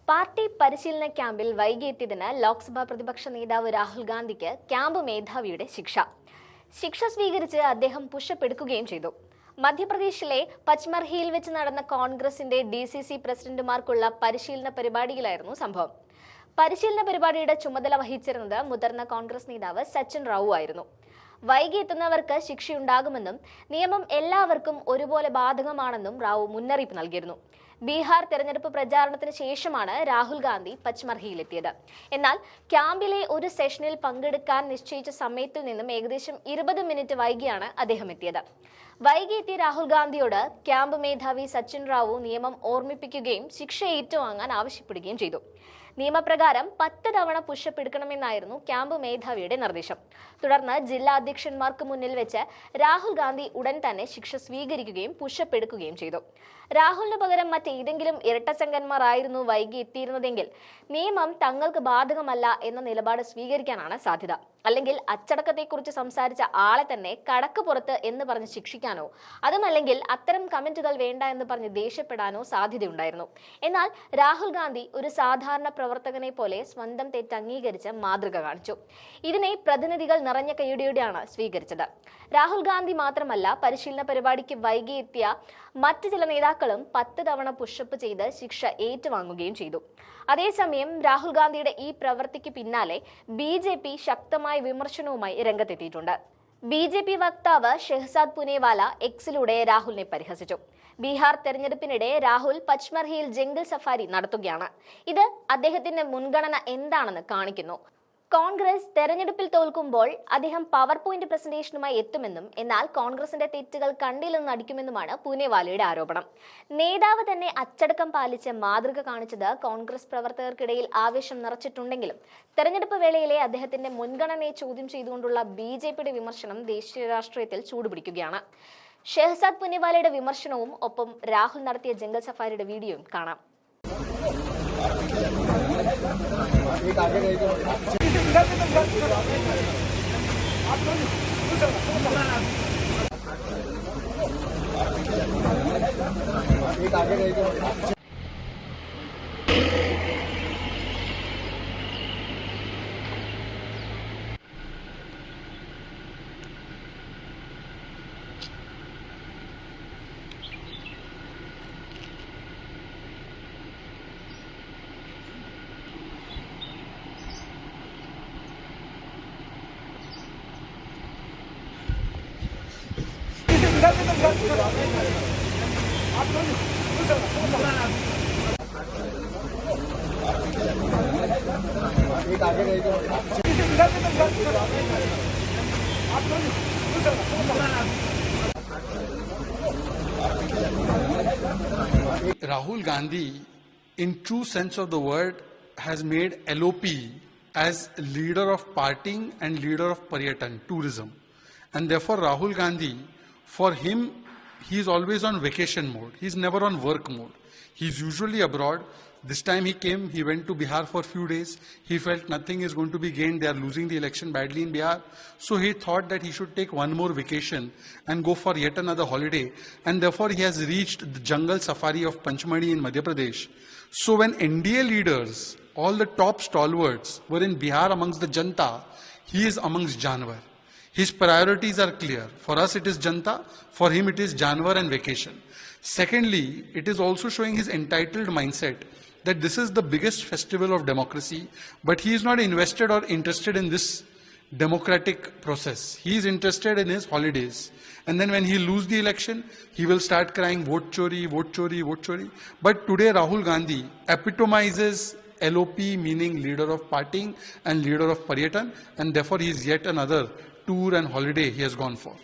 Party പരിശീലന ക്യാമ്പിൽ വൈകിയെത്തിയതിന് ലോക്സഭാ പ്രതിപക്ഷ നേതാവ് രാഹുൽ ഗാന്ധിക്ക് ക്യാമ്പ് മേധാവിയുടെ ശിക്ഷ സ്വീകരിച്ച് അദ്ദേഹം പുഷപ്പ് എടുക്കുകയും ചെയ്തു. മധ്യപ്രദേശിലെ പച്മർഹിയിൽ വെച്ച് നടന്ന കോൺഗ്രസിന്റെ DCC പ്രസിഡന്റുമാർക്കുള്ള പരിശീലന പരിപാടിയിലായിരുന്നു സംഭവം. പരിശീലന പരിപാടിയുടെ ചുമതല വഹിച്ചിരുന്നത് മുതിർന്ന കോൺഗ്രസ് നേതാവ് സച്ചിൻ റാവു ആയിരുന്നു. വൈകിയെത്തുന്നവർക്ക് ശിക്ഷയുണ്ടാകുമെന്നും നിയമം എല്ലാവർക്കും ഒരുപോലെ ബാധകമാണെന്നും റാവു മുന്നറിയിപ്പ് നൽകിയിരുന്നു. ബീഹാർ തെരഞ്ഞെടുപ്പ് പ്രചാരണത്തിന് ശേഷമാണ് രാഹുൽ ഗാന്ധി പച്മർഹിയിലെത്തിയത്. എന്നാൽ ക്യാമ്പിലെ ഒരു സെഷനിൽ പങ്കെടുക്കാൻ നിശ്ചയിച്ച സമയത്തിൽ നിന്നും ഏകദേശം 20 മിനിറ്റ് വൈകിയാണ് അദ്ദേഹം എത്തിയത്. വൈകിയെത്തിയ രാഹുൽ ഗാന്ധിയോട് ക്യാമ്പ് മേധാവി സച്ചിൻ റാവു നിയമം ഓർമ്മിപ്പിക്കുകയും ശിക്ഷ ഏറ്റുവാങ്ങാൻ ആവശ്യപ്പെടുകയും ചെയ്തു. നിയമപ്രകാരം 10 തവണ പുഷപ്പ് എടുക്കണമെന്നായിരുന്നു ക്യാമ്പ് മേധാവിയുടെ നിർദ്ദേശം. തുടർന്ന് ജില്ലാ അധ്യക്ഷന്മാർക്ക് മുന്നിൽ വെച്ച് രാഹുൽ ഗാന്ധി ഉടൻ തന്നെ ശിക്ഷ സ്വീകരിക്കുകയും പുഷപ്പ് എടുക്കുകയും ചെയ്തു. രാഹുലിന് പകരം മറ്റേതെങ്കിലും ഇരട്ടച്ചങ്കന്മാർ ആയിരുന്നു വൈകി എത്തിയിരുന്നതെങ്കിൽ നിയമം തങ്ങൾക്ക് ബാധകമല്ല എന്ന നിലപാട് സ്വീകരിക്കാനാണ് സാധ്യത. അല്ലെങ്കിൽ അച്ചടക്കത്തെക്കുറിച്ച് സംസാരിച്ച ആളെ തന്നെ കടക്ക് പുറത്ത് എന്ന് പറഞ്ഞ് ശിക്ഷിക്കാനോ അതുമല്ലെങ്കിൽ അത്തരം കമന്റുകൾ വേണ്ട എന്ന് പറഞ്ഞ് ദേഷ്യപ്പെടാനോ സാധ്യതയുണ്ടായിരുന്നു. എന്നാൽ രാഹുൽ ഗാന്ധി ഒരു സാധാരണ പ്രവർത്തകനെ പോലെ സ്വന്തം തെറ്റ് അംഗീകരിച്ച് മാതൃക കാണിച്ചു. ഇതിനെ പ്രതിനിധികൾ നിറഞ്ഞ കൈയോടെയാണ് സ്വീകരിച്ചത്. രാഹുൽ ഗാന്ധി മാത്രമല്ല, പരിശീലന പരിപാടിക്ക് വൈകിയെത്തിയ മറ്റ് ചില നേതാക്കളും 10 തവണ പുഷപ്പ് ചെയ്ത് ശിക്ഷ ഏറ്റുവാങ്ങുകയും ചെയ്തു. അതേസമയം രാഹുൽ ഗാന്ധിയുടെ ഈ പ്രവൃത്തിക്ക് പിന്നാലെ BJP ശക്തമായ വിമർശനവുമായി രംഗത്തെത്തിയിട്ടുണ്ട്. BJP വക്താവ് ഷെഹ്സാദ് പുനേവാല എക്സിലൂടെ രാഹുലിനെ പരിഹസിച്ചു. ബീഹാർ തെരഞ്ഞെടുപ്പിനിടെ രാഹുൽ പച്മർഹിയിൽ ജംഗിൾ സഫാരി നടത്തുകയാണ്. ഇത് അദ്ദേഹത്തിന്റെ മുൻഗണന എന്താണെന്ന് കാണിക്കുന്നു. കോൺഗ്രസ് തെരഞ്ഞെടുപ്പിൽ തോൽക്കുമ്പോൾ അദ്ദേഹം പവർ പോയിന്റ് പ്രസന്റേഷനുമായി എത്തുമെന്നും എന്നാൽ കോൺഗ്രസിന്റെ തെറ്റുകൾ കണ്ടില്ലെന്ന് നടിക്കുമെന്നുമാണ് പുനേവാലയുടെ ആരോപണം. നേതാവ് തന്നെ അച്ചടക്കം പാലിച്ച് മാതൃക കാണിച്ചത് കോൺഗ്രസ് പ്രവർത്തകർക്കിടയിൽ ആവേശം നിറച്ചിട്ടുണ്ടെങ്കിലും തെരഞ്ഞെടുപ്പ് വേളയിലെ അദ്ദേഹത്തിന്റെ മുൻഗണനയെ ചോദ്യം ചെയ്തുകൊണ്ടുള്ള BJPയുടെ വിമർശനം ദേശീയ രാഷ്ട്രീയത്തിൽ ചൂടുപിടിക്കുകയാണ്. ഷെഹ്സാദ് പുനേവാലയുടെ വിമർശനവും ഒപ്പം രാഹുൽ നടത്തിയ ജംഗൽ സഫാരിയുടെ വീഡിയോയും കാണാം. Rahul Gandhi, in true sense of the word, has made LOP as leader of partying and leader of Paryatan, tourism. And therefore Rahul Gandhi, for him, he is always on vacation mode. He's never on work mode. He's usually abroad. This time he came, he went to Bihar for a few days. He felt nothing is going to be gained. They are losing the election badly in Bihar. So he thought that he should take one more vacation and go for yet another holiday. And therefore he has reached the jungle safari of Panchmani in Madhya Pradesh. So when NDA leaders, all the top stalwarts were in Bihar amongst the Janta, he is amongst Janwar. His priorities are clear. For us it is Janta, for him it is Janwar and vacation. Secondly, it is also showing his entitled mindset that this is the biggest festival of democracy, but he is not invested or interested in this democratic process. He is interested in his holidays. And then when he lose the election, he will start crying, vote chori, vote chori, vote chori. But today Rahul Gandhi epitomizes LOP, meaning leader of partying and leader of Paryatan, and therefore he is yet another tour and holiday he has gone for.